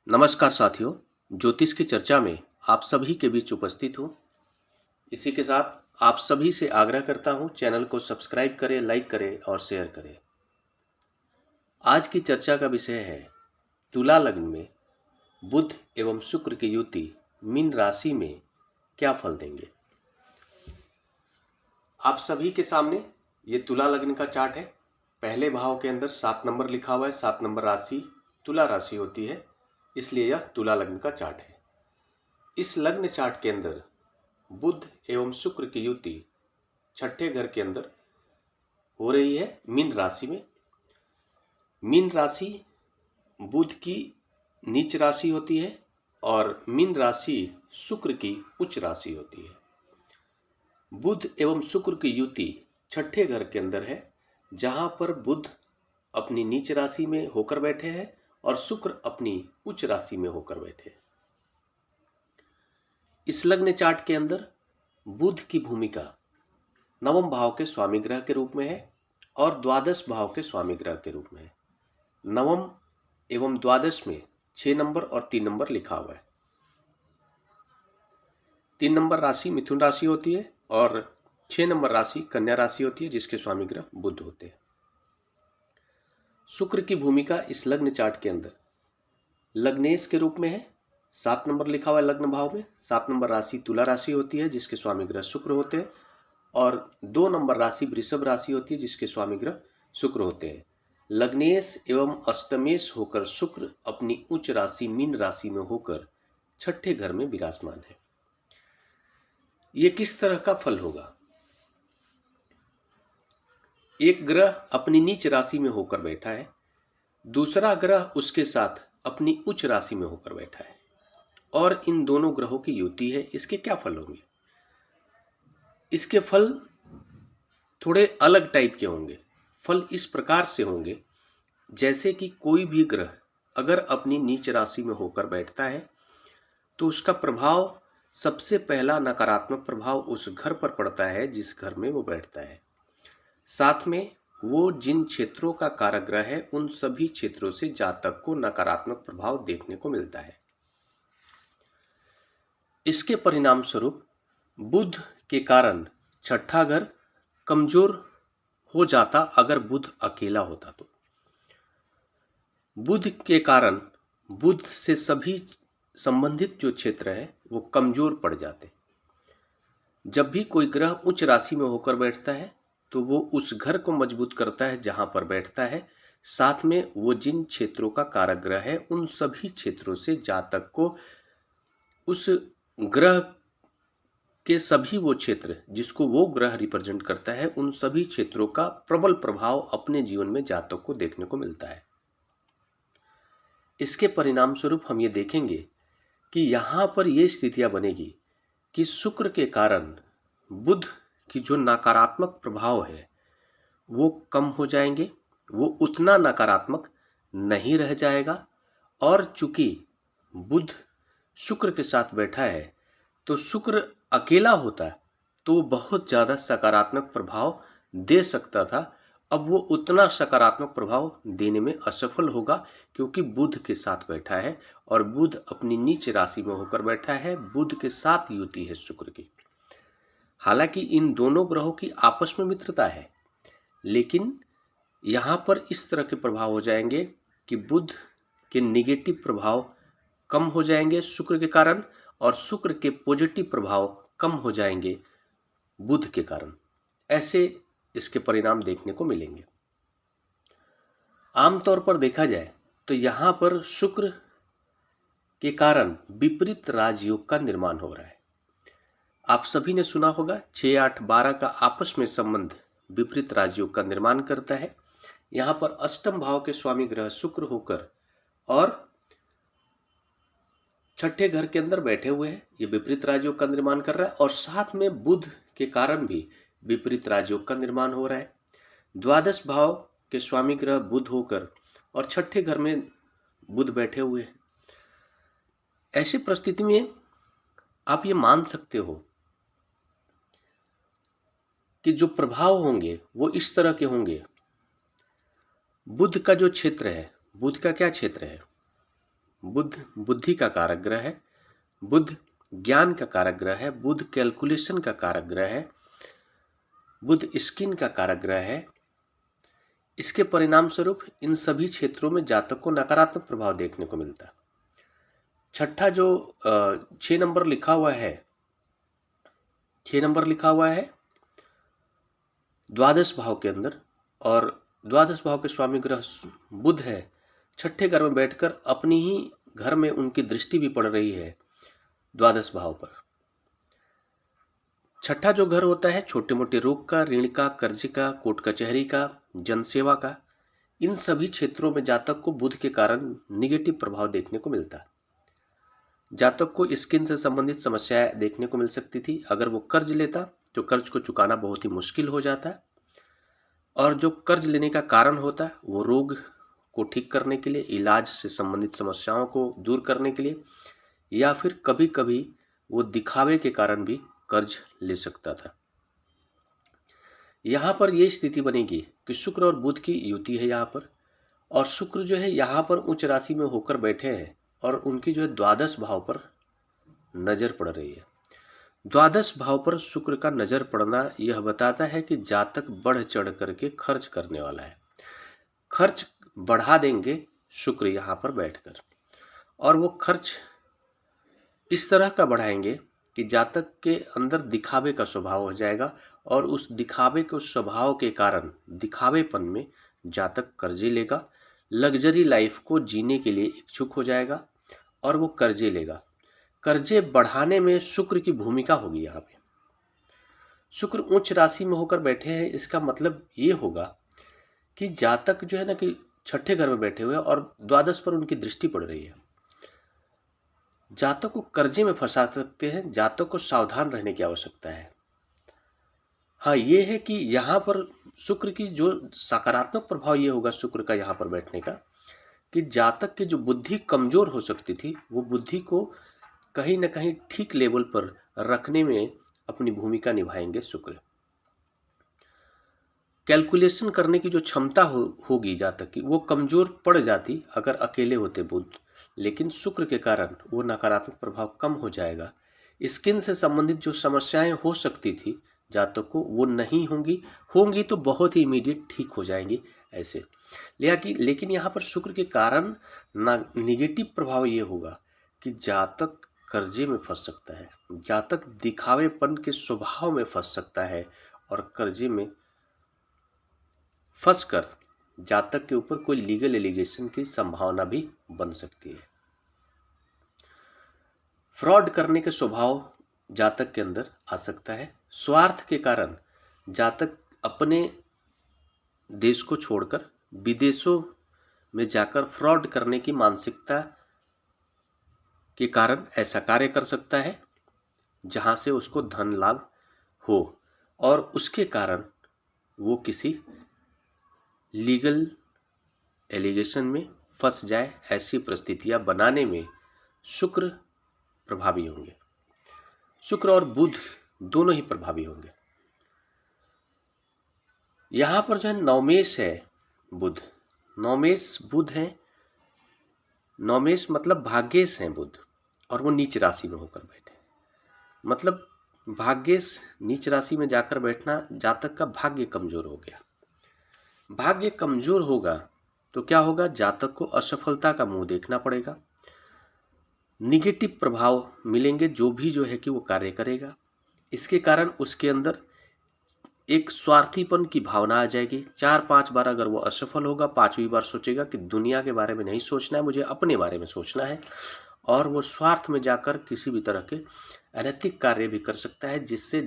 नमस्कार साथियों, ज्योतिष की चर्चा में आप सभी के बीच उपस्थित हूँ। इसी के साथ आप सभी से आग्रह करता हूँ, चैनल को सब्सक्राइब करें, लाइक करें और शेयर करें। आज की चर्चा का विषय है तुला लग्न में बुध एवं शुक्र की युति मीन राशि में क्या फल देंगे। आप सभी के सामने ये तुला लग्न का चार्ट है। पहले भाव के अंदर 7 नंबर लिखा हुआ है। 7 नंबर राशि तुला राशि होती है, इसलिए यह तुला लग्न का चार्ट है। इस लग्न चार्ट के अंदर बुध एवं शुक्र की युति छठे घर के अंदर हो रही है मीन राशि में। मीन राशि बुध की नीच राशि होती है और मीन राशि शुक्र की उच्च राशि होती है। बुध एवं शुक्र की युति छठे घर के अंदर है, जहां पर बुध अपनी नीच राशि में होकर बैठे हैं और शुक्र अपनी उच्च राशि में होकर बैठे हैं। इस लग्न चार्ट के अंदर बुध की भूमिका नवम भाव के स्वामी ग्रह के रूप में है और द्वादश भाव के स्वामी ग्रह के रूप में है। नवम एवं द्वादश में 6 नंबर और 3 नंबर लिखा हुआ है। 3 नंबर राशि मिथुन राशि होती है और 6 नंबर राशि कन्या राशि होती है, जिसके स्वामी ग्रह बुध होते हैं। शुक्र की भूमिका इस लग्न चार्ट के अंदर लग्नेश के रूप में है। 7 नंबर लिखा हुआ है लग्न भाव में। 7 नंबर राशि तुला राशि होती है, जिसके स्वामी ग्रह शुक्र होते हैं और 2 नंबर राशि वृषभ राशि होती है, जिसके स्वामी ग्रह शुक्र होते हैं। लग्नेश एवं अष्टमेश होकर शुक्र अपनी उच्च राशि मीन राशि में होकर छठे घर में विराजमान है। ये किस तरह का फल होगा। एक ग्रह अपनी नीच राशि में होकर बैठा है, दूसरा ग्रह उसके साथ अपनी उच्च राशि में होकर बैठा है और इन दोनों ग्रहों की युति है। इसके क्या फल होंगे। इसके फल थोड़े अलग टाइप के होंगे। फल इस प्रकार से होंगे जैसे कि कोई भी ग्रह अगर अपनी नीच राशि में होकर बैठता है तो उसका प्रभाव, सबसे पहला नकारात्मक प्रभाव उस घर पर पड़ता है जिस घर में वो बैठता है। साथ में वो जिन क्षेत्रों का कारक ग्रह है उन सभी क्षेत्रों से जातक को नकारात्मक प्रभाव देखने को मिलता है। इसके परिणाम स्वरूप बुध के कारण छठा घर कमजोर हो जाता अगर बुध अकेला होता तो। बुध के कारण बुध से सभी संबंधित जो क्षेत्र है वो कमजोर पड़ जाते। जब भी कोई ग्रह उच्च राशि में होकर बैठता है तो वो उस घर को मजबूत करता है जहां पर बैठता है। साथ में वो जिन क्षेत्रों का कारक ग्रह है उन सभी क्षेत्रों से जातक को उस ग्रह के सभी वो क्षेत्र जिसको वो ग्रह रिप्रेजेंट करता है उन सभी क्षेत्रों का प्रबल प्रभाव अपने जीवन में जातक को देखने को मिलता है। इसके परिणाम स्वरूप हम ये देखेंगे कि यहाँ पर ये स्थितियां बनेगी कि शुक्र के कारण बुध की जो नकारात्मक प्रभाव है वो कम हो जाएंगे, वो उतना नकारात्मक नहीं रह जाएगा। और चूंकि बुध शुक्र के साथ बैठा है तो शुक्र अकेला होता तो वो बहुत ज़्यादा सकारात्मक प्रभाव दे सकता था। अब वो उतना सकारात्मक प्रभाव देने में असफल होगा क्योंकि बुध के साथ बैठा है और बुध अपनी नीच राशि में होकर बैठा है। बुध के साथ युति है शुक्र की। हालांकि इन दोनों ग्रहों की आपस में मित्रता है, लेकिन यहाँ पर इस तरह के प्रभाव हो जाएंगे कि बुध के नेगेटिव प्रभाव कम हो जाएंगे शुक्र के कारण और शुक्र के पॉजिटिव प्रभाव कम हो जाएंगे बुध के कारण। ऐसे इसके परिणाम देखने को मिलेंगे। आमतौर पर देखा जाए तो यहाँ पर शुक्र के कारण विपरीत राजयोग का निर्माण हो रहा है। आप सभी ने सुना होगा 6, 8, 12 का आपस में संबंध विपरीत राजयोग का निर्माण करता है। यहाँ पर अष्टम भाव के स्वामी ग्रह शुक्र होकर और छठे घर के अंदर बैठे हुए हैं, ये विपरीत राजयोग का निर्माण कर रहा है और साथ में बुध के कारण भी विपरीत राजयोग का निर्माण हो रहा है। द्वादश भाव के स्वामी ग्रह बुध होकर और छठे घर में बुध बैठे हुए हैं। ऐसी परिस्थिति में आप ये मान सकते हो कि जो प्रभाव होंगे वो इस तरह के होंगे। बुध का जो क्षेत्र है, बुध का क्या क्षेत्र है, बुध बुद्धि का कारक ग्रह है, बुध ज्ञान का कारक ग्रह है, बुध कैलकुलेशन का कारक ग्रह है, बुध स्किन का कारक ग्रह है। इसके परिणाम स्वरूप इन सभी क्षेत्रों में जातक को नकारात्मक प्रभाव देखने को मिलता है। छठा जो 6 नंबर लिखा हुआ है, 6 नंबर लिखा हुआ है द्वादश भाव के अंदर, और द्वादश भाव के स्वामी ग्रह बुध है। छठे घर में बैठकर अपनी ही घर में उनकी दृष्टि भी पड़ रही है द्वादश भाव पर। छठा जो घर होता है छोटे मोटे रोग का, ऋण का, कर्ज का, कोर्ट कचहरी का, जनसेवा का, इन सभी क्षेत्रों में जातक को बुध के कारण निगेटिव प्रभाव देखने को मिलता है। जातक को स्किन से संबंधित समस्याएं देखने को मिल सकती थी। अगर वो कर्ज लेता तो कर्ज को चुकाना बहुत ही मुश्किल हो जाता है, और जो कर्ज लेने का कारण होता है वो रोग को ठीक करने के लिए, इलाज से संबंधित समस्याओं को दूर करने के लिए, या फिर कभी कभी वो दिखावे के कारण भी कर्ज ले सकता था। यहाँ पर ये स्थिति बनेगी कि शुक्र और बुध की युति है यहाँ पर, और शुक्र जो है यहाँ पर उच्च राशि में होकर बैठे हैं और उनकी जो है द्वादश भाव पर नजर पड़ रही है। द्वादश भाव पर शुक्र का नजर पड़ना यह बताता है कि जातक बढ़ चढ़ करके खर्च करने वाला है। खर्च बढ़ा देंगे शुक्र यहाँ पर बैठकर, और वो खर्च इस तरह का बढ़ाएंगे कि जातक के अंदर दिखावे का स्वभाव हो जाएगा, और उस दिखावे के स्वभाव के कारण, दिखावेपन में जातक कर्जे लेगा, लग्जरी लाइफ को जीने के लिए इच्छुक हो जाएगा और वो कर्जे लेगा। कर्जे बढ़ाने में शुक्र की भूमिका होगी। यहाँ पे शुक्र उच्च राशि में होकर बैठे हैं, इसका मतलब ये होगा कि जातक जो है ना कि छठे घर में बैठे हुए और द्वादश पर उनकी दृष्टि पड़ रही है। जातक को कर्जे में फंसा सकते हैं, जातक को सावधान रहने की आवश्यकता है। हाँ, ये है कि यहाँ पर शुक्र की जो सकारात्मक प्रभाव ये होगा शुक्र का यहाँ पर बैठने का, कि जातक की जो बुद्धि कमजोर हो सकती थी वो बुद्धि को कहीं ना कहीं ठीक लेवल पर रखने में अपनी भूमिका निभाएंगे शुक्र। कैलकुलेशन करने की जो क्षमता होगी जातक की, वो कमजोर पड़ जाती अगर अकेले होते बुध, लेकिन शुक्र के कारण वो नकारात्मक प्रभाव कम हो जाएगा। स्किन से संबंधित जो समस्याएं हो सकती थी जातक को, वो नहीं होंगी तो बहुत ही इमीडिएट ठीक हो जाएंगी ऐसे। लेकिन यहाँ पर शुक्र के कारण निगेटिव प्रभाव ये होगा कि जातक कर्जे में फंस सकता है, जातक दिखावेपन के स्वभाव में फंस सकता है, और कर्जे में फंसकर जातक के ऊपर कोई लीगल एलिगेशन की संभावना भी बन सकती है। फ्रॉड करने के स्वभाव जातक के अंदर आ सकता है। स्वार्थ के कारण जातक अपने देश को छोड़कर विदेशों में जाकर फ्रॉड करने की मानसिकता के कारण ऐसा कार्य कर सकता है जहां से उसको धन लाभ हो, और उसके कारण वो किसी लीगल एलिगेशन में फंस जाए। ऐसी परिस्थितियां बनाने में शुक्र प्रभावी होंगे। शुक्र और बुध दोनों ही प्रभावी होंगे। यहां पर जो है नवमेश है बुध, नवमेश बुध है, नवमेश मतलब भाग्येश है बुध, और वो नीच राशि में होकर बैठे। मतलब भाग्येश नीच राशि में जाकर बैठना, जातक का भाग्य कमजोर हो गया। भाग्य कमजोर होगा तो क्या होगा, जातक को असफलता का मुंह देखना पड़ेगा, निगेटिव प्रभाव मिलेंगे, जो है कि वो कार्य करेगा। इसके कारण उसके अंदर एक स्वार्थीपन की भावना आ जाएगी। 4-5 बार अगर वो असफल होगा, 5वीं बार सोचेगा कि दुनिया के बारे में नहीं सोचना है, मुझे अपने बारे में सोचना है, और वो स्वार्थ में जाकर किसी भी तरह के अनैतिक कार्य भी कर सकता है, जिससे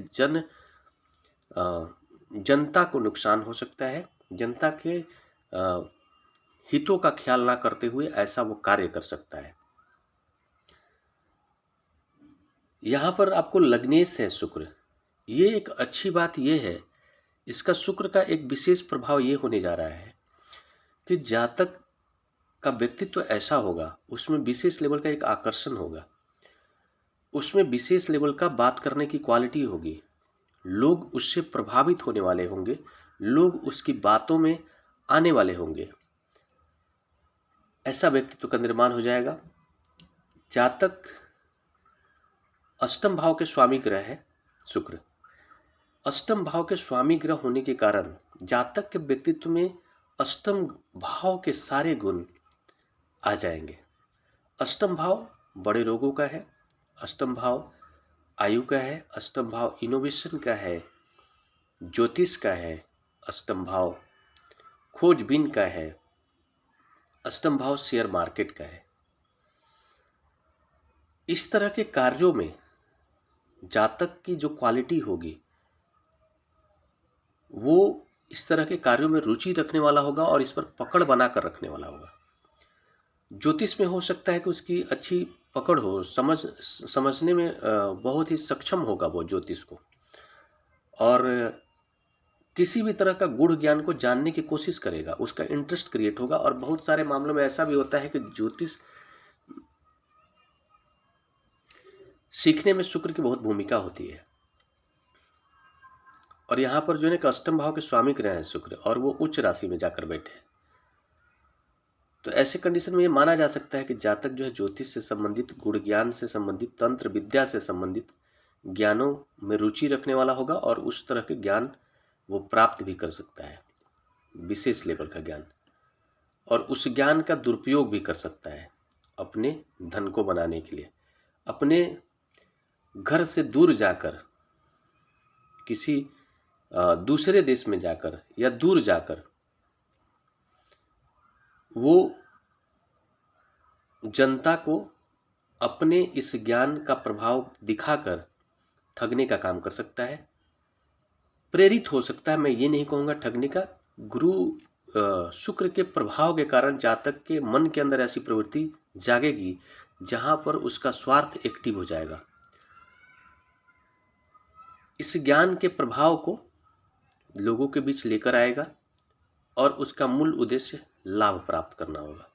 जनता को नुकसान हो सकता है। जनता के हितों का ख्याल ना करते हुए ऐसा वो कार्य कर सकता है। यहाँ पर आपको लग्नेश है शुक्र, ये एक अच्छी बात ये है, इसका शुक्र का एक विशेष प्रभाव ये होने जा रहा है कि जातक का व्यक्तित्व ऐसा होगा, उसमें विशेष लेवल का एक आकर्षण होगा, उसमें विशेष लेवल का बात करने की क्वालिटी होगी, लोग उससे प्रभावित होने वाले होंगे, लोग उसकी बातों में आने वाले होंगे। ऐसा व्यक्तित्व का निर्माण हो जाएगा। जातक अष्टम भाव के स्वामी ग्रह है शुक्र। अष्टम भाव के स्वामी ग्रह होने के कारण जातक के व्यक्तित्व में अष्टम भाव के सारे गुण आ जाएंगे। अष्टम भाव बड़े रोगों का है, अष्टम भाव आयु का है, अष्टम भाव इनोवेशन का है, ज्योतिष का है, अष्टम भाव खोजबीन का है, अष्टम भाव शेयर मार्केट का है। इस तरह के कार्यों में जातक की जो क्वालिटी होगी वो इस तरह के कार्यों में रुचि रखने वाला होगा और इस पर पकड़ बनाकर रखने वाला होगा। ज्योतिष में हो सकता है कि उसकी अच्छी पकड़ हो, समझने में बहुत ही सक्षम होगा वो ज्योतिष को, और किसी भी तरह का गूढ़ ज्ञान को जानने की कोशिश करेगा, उसका इंटरेस्ट क्रिएट होगा। और बहुत सारे मामलों में ऐसा भी होता है कि ज्योतिष सीखने में शुक्र की बहुत भूमिका होती है। और यहाँ पर जो है कि अष्टम भाव के स्वामी ग्रह हैं शुक्र, और वो उच्च राशि में जाकर बैठे हैं। तो ऐसे कंडीशन में ये माना जा सकता है कि जातक जो है ज्योतिष से संबंधित, गुण ज्ञान से संबंधित, तंत्र विद्या से संबंधित ज्ञानों में रुचि रखने वाला होगा और उस तरह के ज्ञान वो प्राप्त भी कर सकता है, विशेष लेवल का ज्ञान, और उस ज्ञान का दुरुपयोग भी कर सकता है अपने धन को बनाने के लिए। अपने घर से दूर जाकर, किसी दूसरे देश में जाकर या दूर जाकर वो जनता को अपने इस ज्ञान का प्रभाव दिखाकर ठगने का काम कर सकता है, प्रेरित हो सकता है। मैं ये नहीं कहूँगा ठगने का। गुरु शुक्र के प्रभाव के कारण जातक के मन के अंदर ऐसी प्रवृत्ति जागेगी जहाँ पर उसका स्वार्थ एक्टिव हो जाएगा। इस ज्ञान के प्रभाव को लोगों के बीच लेकर आएगा और उसका मूल उद्देश्य लाभ प्राप्त करना होगा।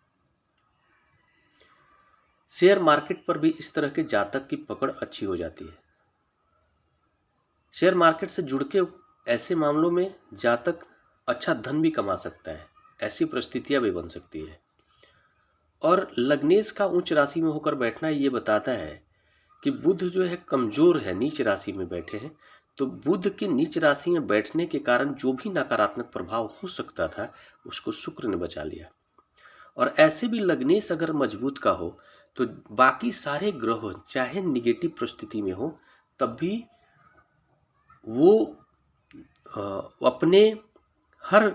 शेयर मार्केट पर भी इस तरह के जातक की पकड़ अच्छी हो जाती है। शेयर मार्केट से जुड़ के ऐसे मामलों में जातक अच्छा धन भी कमा सकता है, ऐसी परिस्थितियां भी बन सकती है। और लग्नेश का उच्च राशि में होकर बैठना ये बताता है कि बुध जो है कमजोर है, नीच राशि में बैठे हैं। तो बुध के नीच राशि में बैठने के कारण जो भी नकारात्मक प्रभाव हो सकता था उसको शुक्र ने बचा लिया। और ऐसे भी लग्नेश अगर मजबूत का हो तो बाकी सारे ग्रह चाहे निगेटिव परिस्थिति में हो तब भी वो अपने हर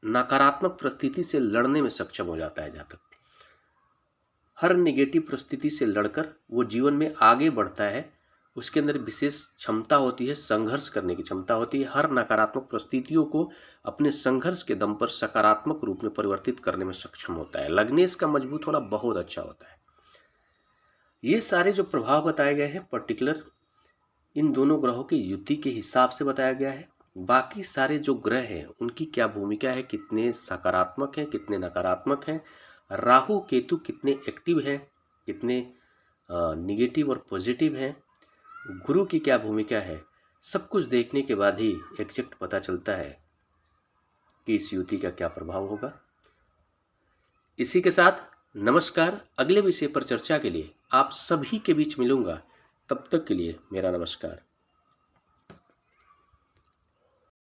नकारात्मक परिस्थिति से लड़ने में सक्षम हो जाता है। जातक हर निगेटिव परिस्थिति से लड़कर वो जीवन में आगे बढ़ता है। उसके अंदर विशेष क्षमता होती है, संघर्ष करने की क्षमता होती है। हर नकारात्मक परिस्थितियों को अपने संघर्ष के दम पर सकारात्मक रूप में परिवर्तित करने में सक्षम होता है। लग्नेश का मजबूत होना बहुत अच्छा होता है। ये सारे जो प्रभाव बताए गए हैं पर्टिकुलर इन दोनों ग्रहों की युति के हिसाब से बताया गया है। बाकी सारे जो ग्रह हैं उनकी क्या भूमिका है, कितने सकारात्मक हैं, कितने नकारात्मक हैं, राहु केतु कितने एक्टिव हैं, कितने निगेटिव और पॉजिटिव हैं, गुरु की क्या भूमिका है, सब कुछ देखने के बाद ही एग्जैक्ट पता चलता है कि इस युति का क्या प्रभाव होगा। इसी के साथ नमस्कार। अगले विषय पर चर्चा के लिए आप सभी के बीच मिलूंगा। तब तक के लिए मेरा नमस्कार।